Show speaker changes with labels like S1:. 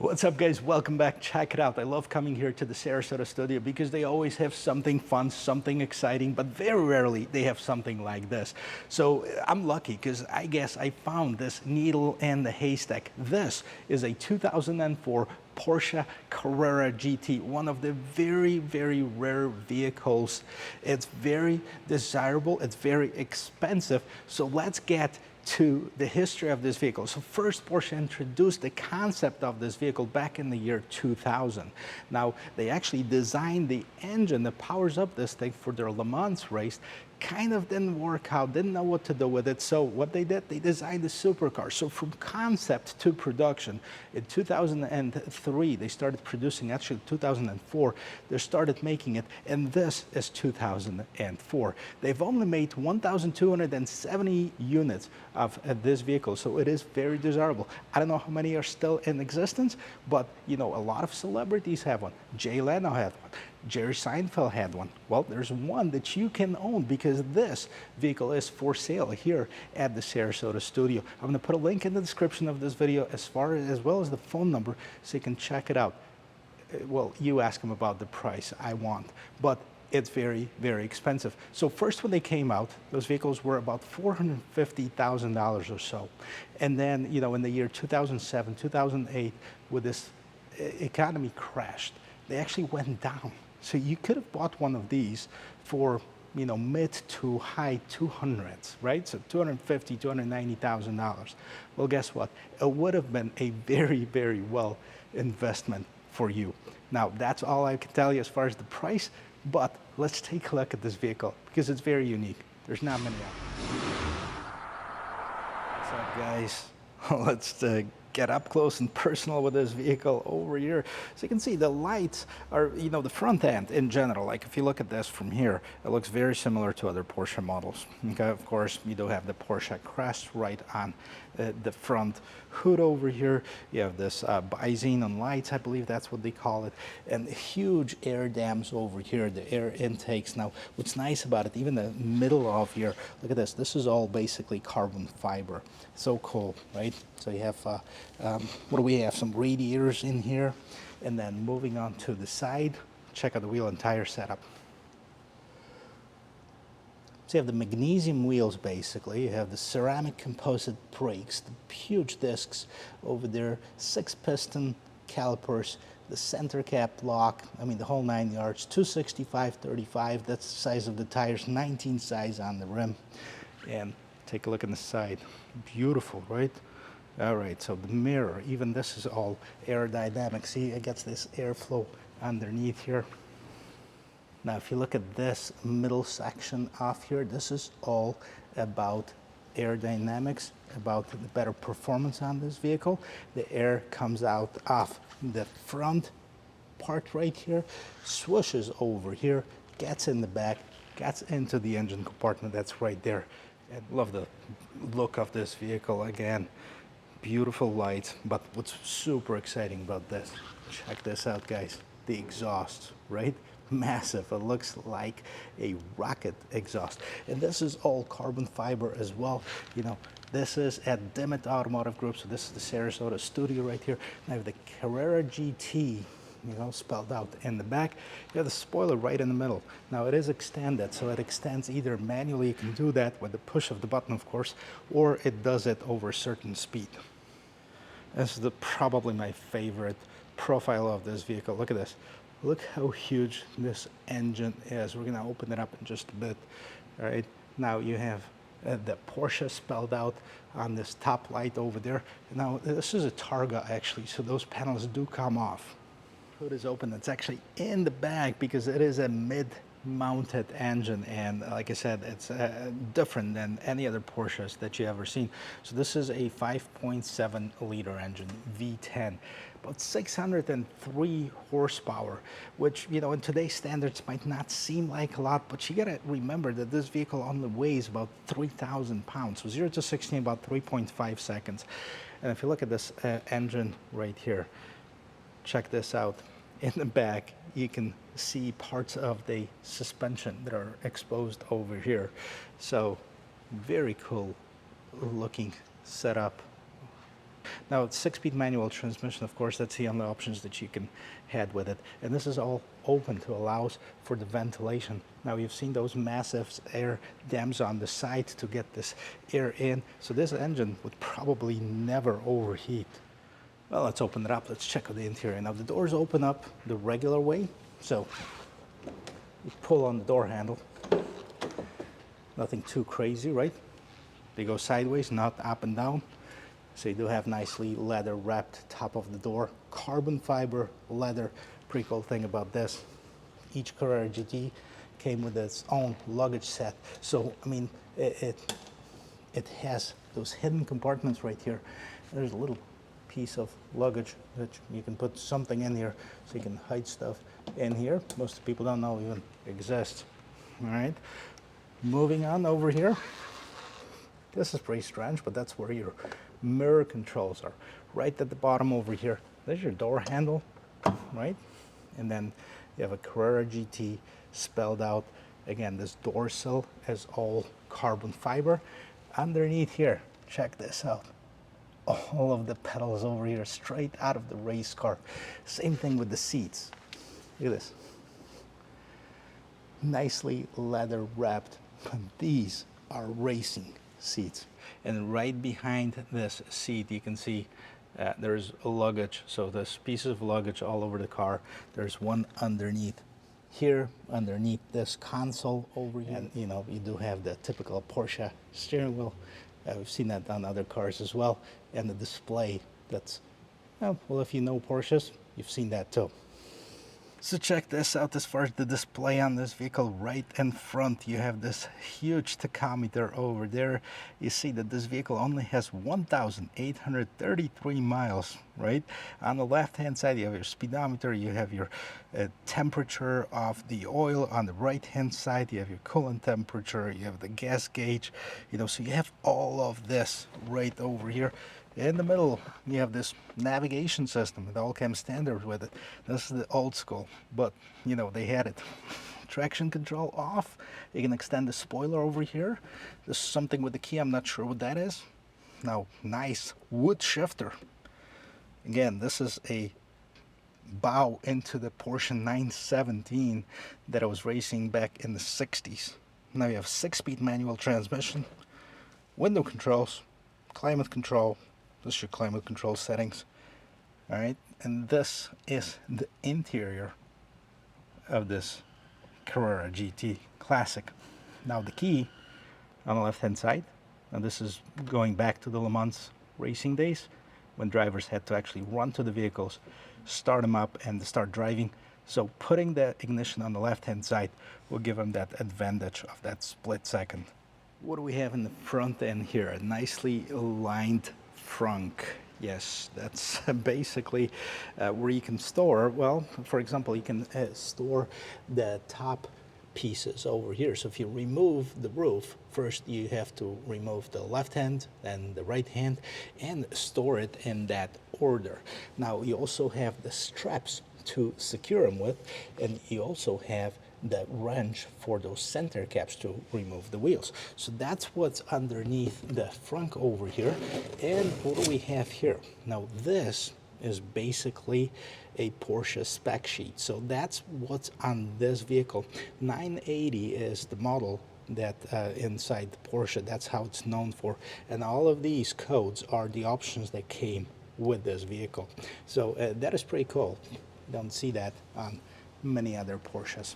S1: What's up, guys? Welcome back. Check it out. I love coming here to the Sarasota studio because they always have something fun, something exciting, but very rarely they have something like this. So I'm lucky because I guess I found this needle in the haystack. This is a 2004 Porsche Carrera GT, one of the very, very rare vehicles. It's very desirable, it's very expensive. So let's get to the history of this vehicle. So first, Porsche introduced the concept of this vehicle back in the year 2000. Now, they actually designed the engine that powers up this thing for their Le Mans race. Kind of didn't work out, didn't know what to do with it. So what they did, they designed a supercar. So from concept to production, in 2003, they started producing, actually 2004, they started making it, and this is 2004. They've only made 1,270 units of this vehicle, so it is very desirable. I don't know how many are still in existence, but you know, a lot of celebrities have one. Jay Leno had one. Jerry Seinfeld had one. Well, there's one that you can own because this vehicle is for sale here at the Sarasota studio. I'm going to put a link in the description of this video as well as the phone number so you can check it out. Well, you ask them about the price I want, but it's very, very expensive. So first when they came out, those vehicles were about $450,000 or so. And then, you know, in the year 2007, 2008, with this economy crashed, they actually went down. So you could have bought one of these for, you know, mid to high 200s, right? So $250,000, $290,000. Well, guess what? It would have been a very, very well investment for you. Now, that's all I can tell you as far as the price, but let's take a look at this vehicle because it's very unique. There's not many out there. What's up, guys? Let's get up close and personal with this vehicle over here. So you can see the lights are, you know, the front end in general. Like if you look at this from here, it looks very similar to other Porsche models. Okay, of course, you do have the Porsche crest right on the front hood over here. You have this bi-xenon lights, I believe that's what they call it, and huge air dams over here, the air intakes. Now, what's nice about it, even the middle of here, look at this. This is all basically carbon fiber. So cool, right? So you have, what do we have? Some radiators in here. And then moving on to the side, check out the wheel and tire setup. So you have the magnesium wheels basically, you have the ceramic composite brakes, the huge discs over there, 6-piston calipers, the center cap lock, I mean the whole 9 yards, 265/35, that's the size of the tires, 19 size on the rim. And take a look on the side, beautiful, right? All right, so the mirror, even this is all aerodynamic. See, it gets this airflow underneath here. Now, if you look at this middle section off here, this is all about aerodynamics, about the better performance on this vehicle. The air comes out of the front part right here, swooshes over here, gets in the back, gets into the engine compartment that's right there. And love the look of this vehicle again. Beautiful lights, but what's super exciting about this, check this out, guys. The exhaust, right? Massive. It looks like a rocket exhaust. And this is all carbon fiber as well. You know, this is at Dimmitt Automotive Group, so this is the Sarasota studio right here. Now the Carrera GT, you know, spelled out in the back. You have the spoiler right in the middle. Now it is extended, so it extends either manually, you can do that with the push of the button, of course, or it does it over a certain speed. This is probably my favorite profile of this vehicle. Look at this. Look how huge this engine is. We're gonna open it up in just a bit. All right, now you have the Porsche spelled out on this top light over there. Now this is a Targa actually, so those panels do come off. Hood is open. It's actually in the back because it is a mid-mounted engine, and like I said, it's different than any other Porsches that you ever seen. So this is a 5.7 liter engine, V10, about 603 horsepower, which, you know, in today's standards might not seem like a lot, but you gotta remember that this vehicle only weighs about 3,000 pounds. So 0 to 60 in about 3.5 seconds. And if you look at this engine right here, check this out. In the back, you can see parts of the suspension that are exposed over here. So very cool looking setup Now, it's 6-speed manual transmission, of course, that's the only options that you can have with it. And this is all open to allows for the ventilation. Now, you've seen those massive air dams on the side to get this air in. So this engine would probably never overheat. Well, let's open it up. Let's check out the interior. Now, the doors open up the regular way. So you pull on the door handle. Nothing too crazy, right? They go sideways, not up and down. So you do have nicely leather wrapped top of the door, carbon fiber leather. Pretty cool thing about this, each Carrera GT came with its own luggage set. So I mean, it has those hidden compartments right here. There's a little piece of luggage that you can put something in here, so you can hide stuff in here. Most people don't know even exists. All right, moving on over here. This is pretty strange, but that's where your mirror controls are. Right at the bottom over here, there's your door handle, right? And then you have a Carrera GT spelled out. Again, this door sill is all carbon fiber. Underneath here, check this out. All of the pedals over here, straight out of the race car. Same thing with the seats. Look at this. Nicely leather wrapped, but these are racing seats. And right behind this seat, you can see there's a luggage. So there's pieces of luggage all over the car. There's one underneath here, underneath this console over here. And you know, you do have the typical Porsche steering wheel. We've seen that on other cars as well. And the display that's, well, if you know Porsches, you've seen that too. So check this out. As far as the display on this vehicle, right in front you have this huge tachometer over there. You see that this vehicle only has 1,833 miles, right? On the left hand side you have your speedometer, you have your temperature of the oil. On the right hand side you have your coolant temperature, you have the gas gauge, you know, so you have all of this right over here. In the middle, you have this navigation system. It all came standard with it. This is the old school, but you know, they had it. Traction control off. You can extend the spoiler over here. This is something with the key. I'm not sure what that is. Now, nice wood shifter. Again, this is a bow into the Porsche 917 that I was racing back in the 60s. Now you have 6-speed manual transmission, window controls, climate control. This is your climate control settings. All right, and this is the interior of this Carrera GT Classic. Now the key on the left hand side, and this is going back to the Le Mans racing days when drivers had to actually run to the vehicles, start them up and start driving. So putting the ignition on the left hand side will give them that advantage of that split second. What do we have in the front end here? A nicely aligned trunk. Yes, that's basically where you can store, well, for example, you can store the top pieces over here. So if you remove the roof, first you have to remove the left hand, then the right hand, and store it in that order. Now you also have the straps to secure them with, and you also have the wrench for those center caps to remove the wheels. So that's what's underneath the front over here. And what do we have here? Now this is basically a Porsche spec sheet. So that's what's on this vehicle. 980 is the model that inside the Porsche, that's how it's known for. And all of these codes are the options that came with this vehicle. So that is pretty cool. You don't see that on many other Porsches.